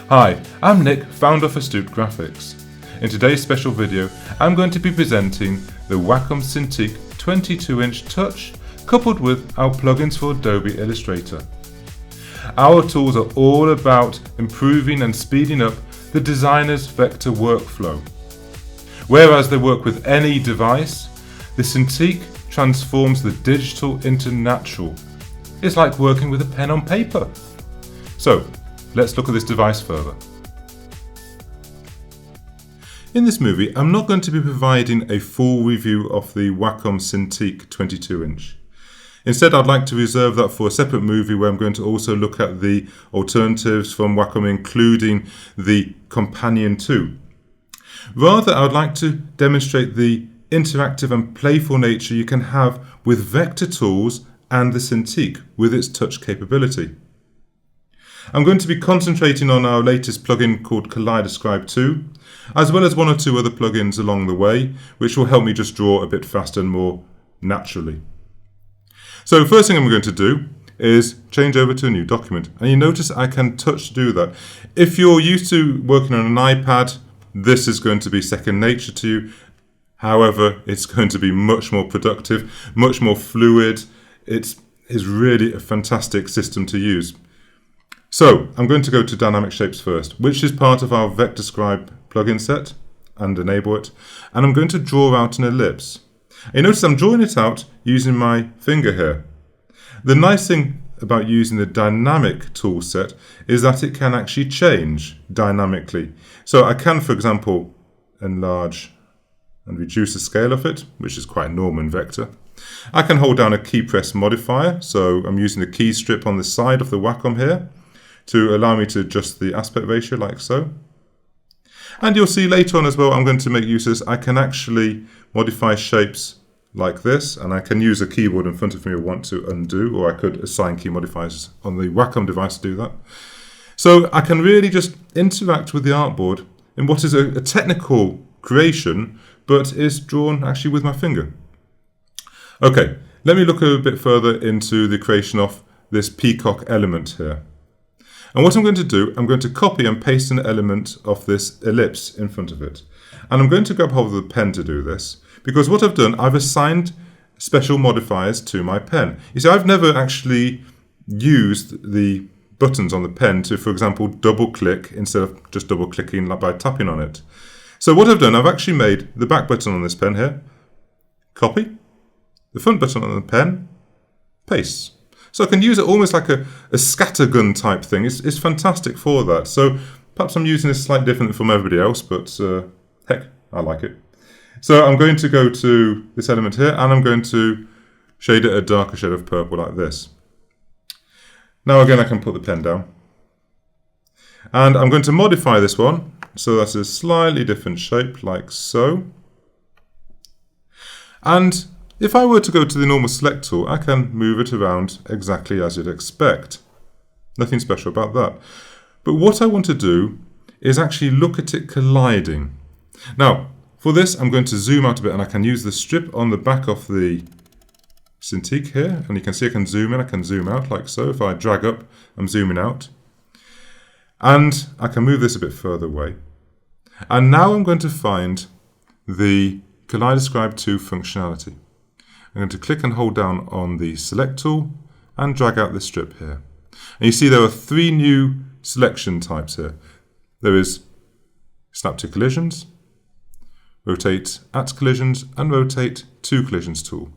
Hi, I'm Nick, founder of Astute Graphics. In today's special video, I'm going to be presenting the Wacom Cintiq 22-inch touch coupled with our plugins for Adobe Illustrator. Our tools are all about improving and speeding up the designer's vector workflow. Whereas they work with any device, the Cintiq transforms the digital into natural. It's like working with a pen on paper. So, let's look at this device further. In this movie, I'm not going to be providing a full review of the Wacom Cintiq 22-inch. Instead, I'd like to reserve that for a separate movie where I'm going to also look at the alternatives from Wacom, including the Companion 2. Rather, I would like to demonstrate the interactive and playful nature you can have with vector tools and the Cintiq with its touch capability. I'm going to be concentrating on our latest plugin called ColliderScribe 2, as well as one or two other plugins along the way, which will help me just draw a bit faster and more naturally. So the first thing I'm going to do is change over to a new document. And you notice I can touch to do that. If you're used to working on an iPad, this is going to be second nature to you. However, it's going to be much more productive, much more fluid. It is really a fantastic system to use. So I'm going to go to Dynamic Shapes first, which is part of our VectorScribe plugin set, and enable it. And I'm going to draw out an ellipse. You notice I'm drawing it out using my finger here. The nice thing about using the dynamic tool set is that it can actually change dynamically. So I can, for example, enlarge and reduce the scale of it, which is quite normal in vector. I can hold down a key press modifier, so I'm using the key strip on the side of the Wacom here to allow me to adjust the aspect ratio like so. And you'll see later on as well, I'm going to make use of this. I can actually modify shapes like this, and I can use a keyboard in front of me if I want to undo, or I could assign key modifiers on the Wacom device to do that. So I can really just interact with the artboard in what is a technical creation, but is drawn actually with my finger. Okay, let me look a bit further into the creation of this peacock element here. And what I'm going to do, I'm going to copy and paste an element of this ellipse in front of it. And I'm going to grab hold of the pen to do this, because what I've done, I've assigned special modifiers to my pen. You see, I've never actually used the buttons on the pen to, for example, double click instead of just double clicking by tapping on it. So what I've done, I've actually made the back button on this pen here, copy, the front button on the pen, paste. So I can use it almost like a scattergun type thing. It's fantastic for that. So perhaps I'm using this slightly different from everybody else, but heck, I like it. So I'm going to go to this element here, and I'm going to shade it a darker shade of purple like this. Now again, I can put the pen down. And I'm going to modify this one, so that's a slightly different shape like so. And if I were to go to the normal select tool, I can move it around exactly as you'd expect. Nothing special about that. But what I want to do is actually look at it colliding. Now, for this, I'm going to zoom out a bit, and I can use the strip on the back of the Cintiq here. And you can see I can zoom in, I can zoom out like so. If I drag up, I'm zooming out. And I can move this a bit further away. And now I'm going to find the ColliderScribe 2 functionality. I'm going to click and hold down on the select tool and drag out this strip here. And you see there are three new selection types here. There is snap to collisions, rotate at collisions, and rotate to collisions tool.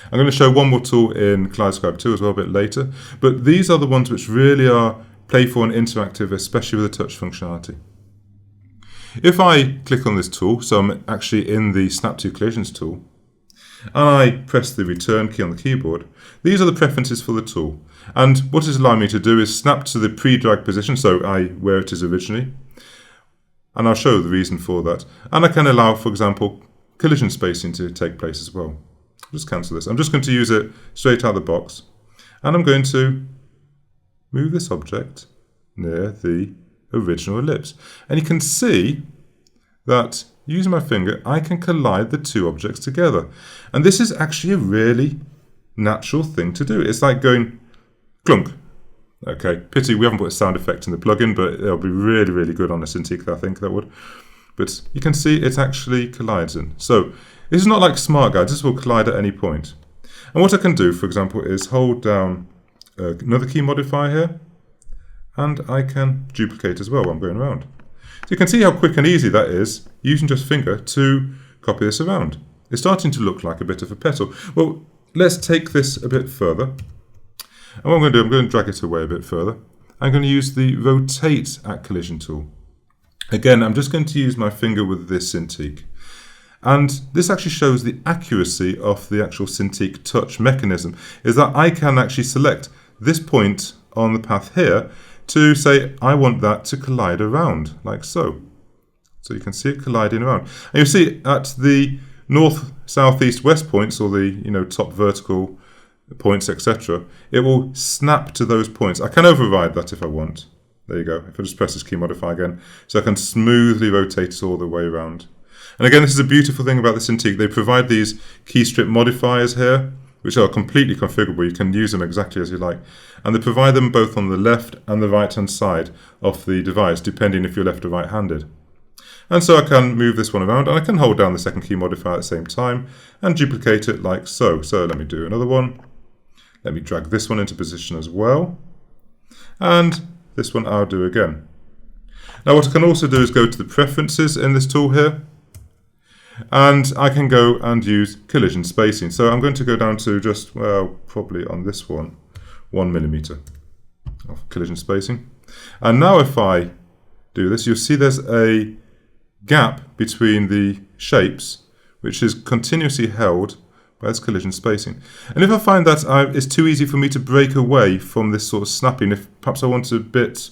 I'm going to show one more tool in ColliderScribe 2 as well a bit later, but these are the ones which really are playful and interactive, especially with the touch functionality. If I click on this tool, so I'm actually in the snap to collisions tool, and I press the return key on the keyboard, these are the preferences for the tool. And what it's allowing me to do is snap to the pre-drag position, so where it is originally. And I'll show the reason for that. And I can allow, for example, collision spacing to take place as well. I'll just cancel this. I'm just going to use it straight out of the box. And I'm going to move this object near the original ellipse. And you can see that using my finger, I can collide the two objects together. And this is actually a really natural thing to do. It's like going clunk. Okay, pity we haven't put a sound effect in the plugin, but it'll be really, really good on a Cintiq, I think that would. But you can see it actually collides in. So this is not like Smart Guides, this will collide at any point. And what I can do, for example, is hold down another key modifier here, and I can duplicate as well while I'm going around. So you can see how quick and easy that is, using just finger to copy this around. It's starting to look like a bit of a petal. Well, let's take this a bit further. And what I'm going to do, I'm going to drag it away a bit further. I'm going to use the Rotate at Collision tool. Again, I'm just going to use my finger with this Cintiq. And this actually shows the accuracy of the actual Cintiq touch mechanism, is that I can actually select this point on the path here to say I want that to collide around, like so. So you can see it colliding around. And you'll see at the north, south, east, west points, or the top vertical points, etc., it will snap to those points. I can override that if I want. There you go. If I just press this key modifier again, so I can smoothly rotate it all the way around. And again, this is a beautiful thing about the Cintiq. They provide these key strip modifiers here, which are completely configurable. You can use them exactly as you like. And they provide them both on the left and the right-hand side of the device, depending if you're left or right-handed. And so I can move this one around, and I can hold down the second key modifier at the same time and duplicate it like so. So let me do another one. Let me drag this one into position as well. And this one I'll do again. Now what I can also do is go to the preferences in this tool here. And I can go and use collision spacing. So I'm going to go down to just, well, probably on this one, 1mm of collision spacing. And now if I do this, you'll see there's a gap between the shapes, which is continuously held by its collision spacing. And if I find that it's too easy for me to break away from this sort of snapping, if perhaps I want a bit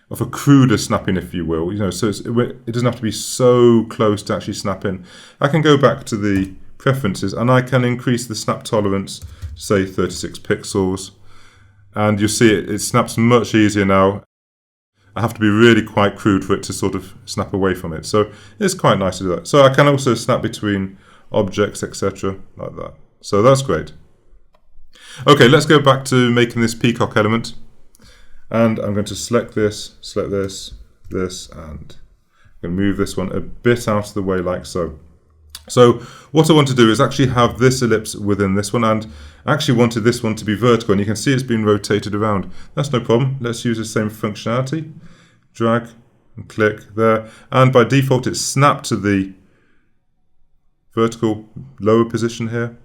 of a cruder snapping, if you will, so it doesn't have to be so close to actually snapping, I can go back to the preferences and I can increase the snap tolerance to say 36 pixels. And you'll see it snaps much easier now. I have to be really quite crude for it to sort of snap away from it. So it's quite nice to do that. So I can also snap between objects, etc., like that. So that's great. Okay, let's go back to making this peacock element. And I'm going to select this, this, and I'm going to move this one a bit out of the way like so. So what I want to do is actually have this ellipse within this one, and I actually wanted this one to be vertical, and you can see it's been rotated around. That's no problem. Let's use the same functionality. Drag and click there, and by default it's snapped to the vertical lower position here,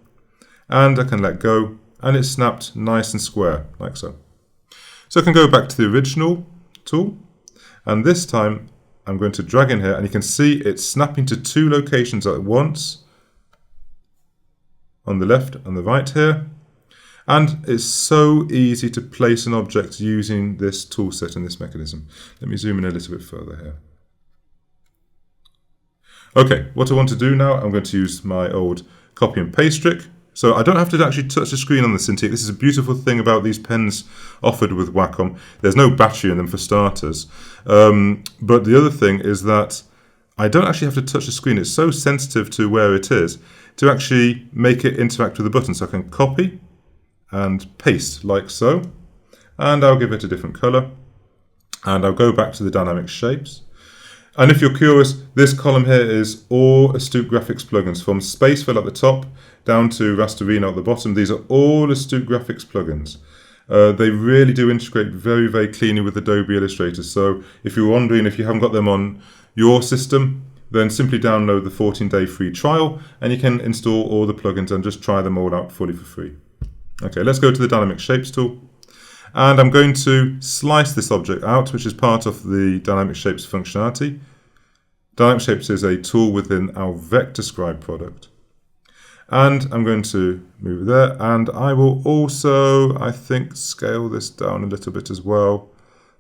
and I can let go, and it's snapped nice and square like so. So I can go back to the original tool, and this time I'm going to drag in here, and you can see it's snapping to two locations at once, on the left and the right here. And it's so easy to place an object using this tool set and this mechanism. Let me zoom in a little bit further here. Okay, what I want to do now, I'm going to use my old copy and paste trick. So I don't have to actually touch the screen on the Cintiq. This is a beautiful thing about these pens offered with Wacom. There's no battery in them for starters. But the other thing is that I don't actually have to touch the screen. It's so sensitive to where it is to actually make it interact with the button. So I can copy and paste like so. And I'll give it a different color. And I'll go back to the dynamic shapes. And if you're curious, this column here is all Astute Graphics plugins, from Spacefill at the top down to Rasterino at the bottom. These are all Astute Graphics plugins. They really do integrate very, very cleanly with Adobe Illustrator. So if you're wondering if you haven't got them on your system, then simply download the 14-day free trial and you can install all the plugins and just try them all out fully for free. Okay, let's go to the Dynamic Shapes tool. And I'm going to slice this object out, which is part of the Dynamic Shapes functionality. Dynamic Shapes is a tool within our Vector Scribe product. And I'm going to move it there. And I will also, I think, scale this down a little bit as well,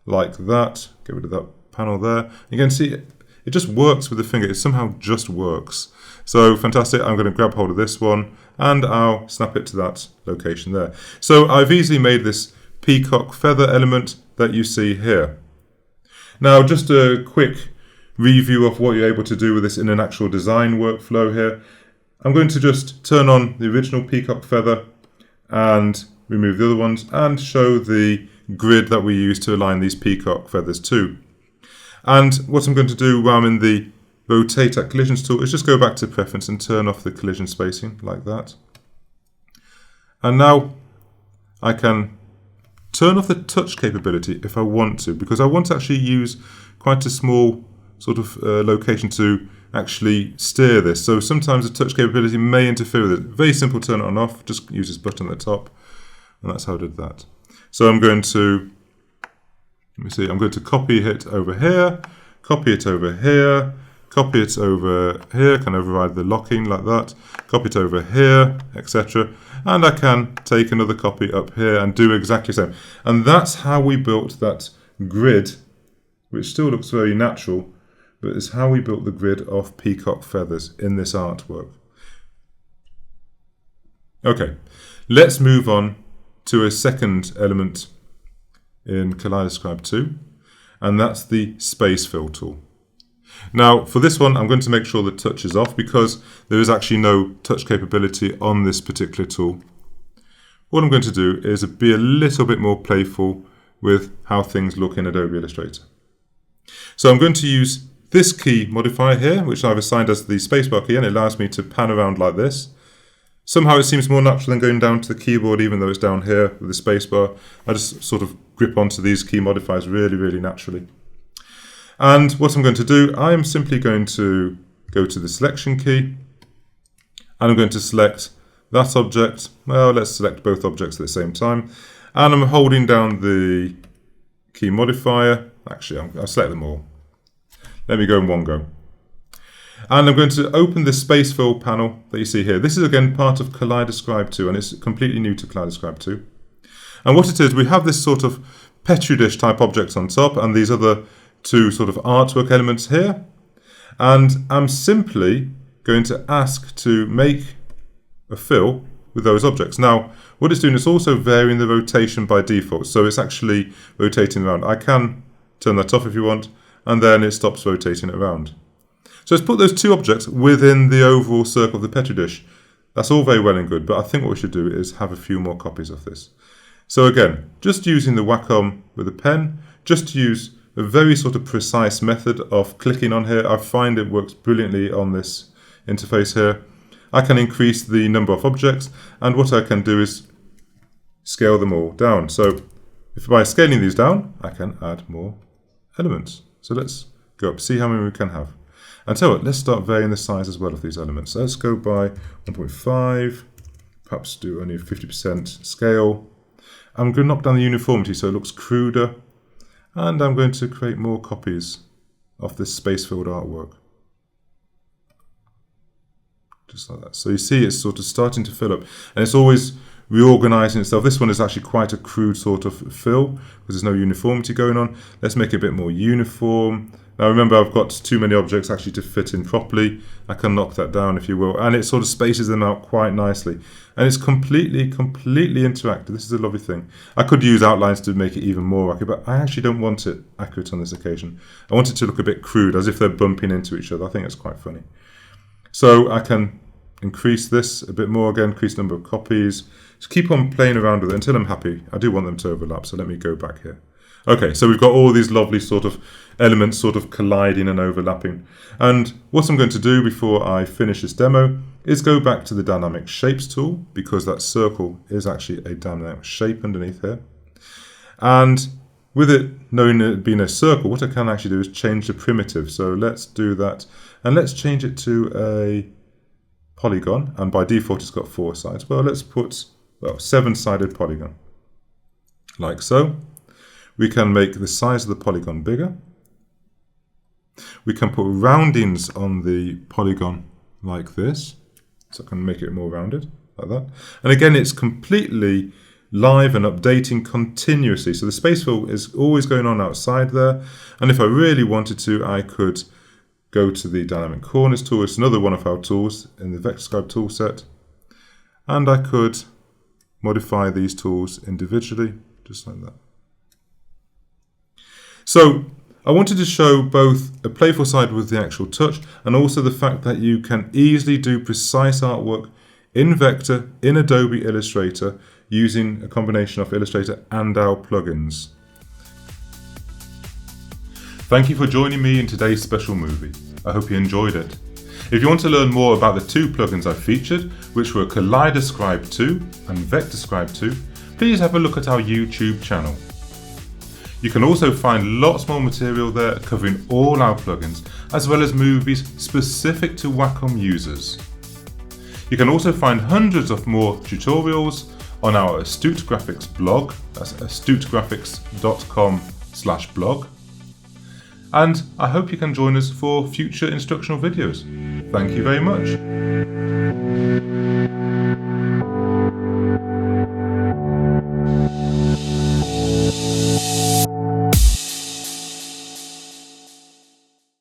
like that. Get rid of that panel there. You can see it just works with the finger. It somehow just works. So fantastic. I'm going to grab hold of this one and I'll snap it to that location there. So I've easily made this peacock feather element that you see here. Now just a quick review of what you're able to do with this in an actual design workflow here. I'm going to just turn on the original peacock feather and remove the other ones and show the grid that we use to align these peacock feathers to. And what I'm going to do while I'm in the Rotate at Collisions tool is just go back to Preference and turn off the collision spacing like that. And now I can turn off the touch capability if I want to, because I want to actually use quite a small sort of location to actually steer this. So sometimes the touch capability may interfere with it. Very simple, turn it on off, just use this button at the top, and that's how I did that. So I'm going to, let me see, I'm going to copy it over here, copy it over here, copy it over here, can override the locking like that, copy it over here, etc. And I can take another copy up here and do exactly the same. And that's how we built that grid, which still looks very natural, but it's how we built the grid of peacock feathers in this artwork. Okay, let's move on to a second element in ColliderScribe 2, and that's the space fill tool. Now, for this one, I'm going to make sure the touch is off because there is actually no touch capability on this particular tool. What I'm going to do is be a little bit more playful with how things look in Adobe Illustrator. So I'm going to use this key modifier here, which I've assigned as the spacebar key, and it allows me to pan around like this. Somehow it seems more natural than going down to the keyboard, even though it's down here with the spacebar. I just sort of grip onto these key modifiers really, really naturally. And what I'm going to do, I am simply going to go to the selection key, and I'm going to select that object. Well, let's select both objects at the same time. And I'm holding down the key modifier. Actually, I'll select them all. Let me go in one go. And I'm going to open the space fill panel that you see here. This is again part of ColliderScribe 2, and it's completely new to ColliderScribe 2. And what it is, we have this sort of Petri dish type objects on top and these other two sort of artwork elements here. And I'm simply going to ask to make a fill with those objects. Now, what it's doing is also varying the rotation by default. So it's actually rotating around. I can turn that off if you want, and then it stops rotating it around. So let's put those two objects within the overall circle of the Petri dish. That's all very well and good, but I think what we should do is have a few more copies of this. So again, just using the Wacom with a pen, just to use a very sort of precise method of clicking on here. I find it works brilliantly on this interface here. I can increase the number of objects, and what I can do is scale them all down. So if by scaling these down, I can add more elements. So let's go up, see how many we can have. And so let's start varying the size as well of these elements. So let's go by 1.5, perhaps do only 50% scale. I'm going to knock down the uniformity so it looks cruder. And I'm going to create more copies of this space-filled artwork. Just like that. So you see it's sort of starting to fill up. And it's always reorganizing itself. This one is actually quite a crude sort of fill because there's no uniformity going on. Let's make it a bit more uniform. Now remember, I've got too many objects actually to fit in properly. I can knock that down if you will. And it sort of spaces them out quite nicely. And it's completely interactive. This is a lovely thing. I could use outlines to make it even more accurate, but I actually don't want it accurate on this occasion. I want it to look a bit crude, as if they're bumping into each other. I think it's quite funny. So I can increase this a bit more again, increase the number of copies. Just keep on playing around with it until I'm happy. I do want them to overlap, so let me go back here. Okay, so we've got all these lovely sort of elements sort of colliding and overlapping. And what I'm going to do before I finish this demo is go back to the Dynamic Shapes tool, because that circle is actually a dynamic shape underneath here. And with it knowing it being a circle, what I can actually do is change the primitive. So let's do that. And let's change it to a polygon. And by default, it's got 4 sides. Well, let's put, 7-sided polygon. Like so. We can make the size of the polygon bigger. We can put roundings on the polygon like this. So I can make it more rounded, like that. And again, it's completely live and updating continuously. So the space fill is always going on outside there. And if I really wanted to, I could go to the Dynamic Corners tool. It's another one of our tools in the VectorScribe tool set. And I could modify these tools individually, just like that. So I wanted to show both a playful side with the actual touch and also the fact that you can easily do precise artwork in Vector in Adobe Illustrator using a combination of Illustrator and our plugins. Thank you for joining me in today's special movie. I hope you enjoyed it. If you want to learn more about the two plugins I featured, which were ColliderScribe 2 and VectorScribe 2, please have a look at our YouTube channel. You can also find lots more material there covering all our plugins, as well as movies specific to Wacom users. You can also find hundreds of more tutorials on our Astute Graphics blog, that's astutegraphics.com/blog. And I hope you can join us for future instructional videos. Thank you very much.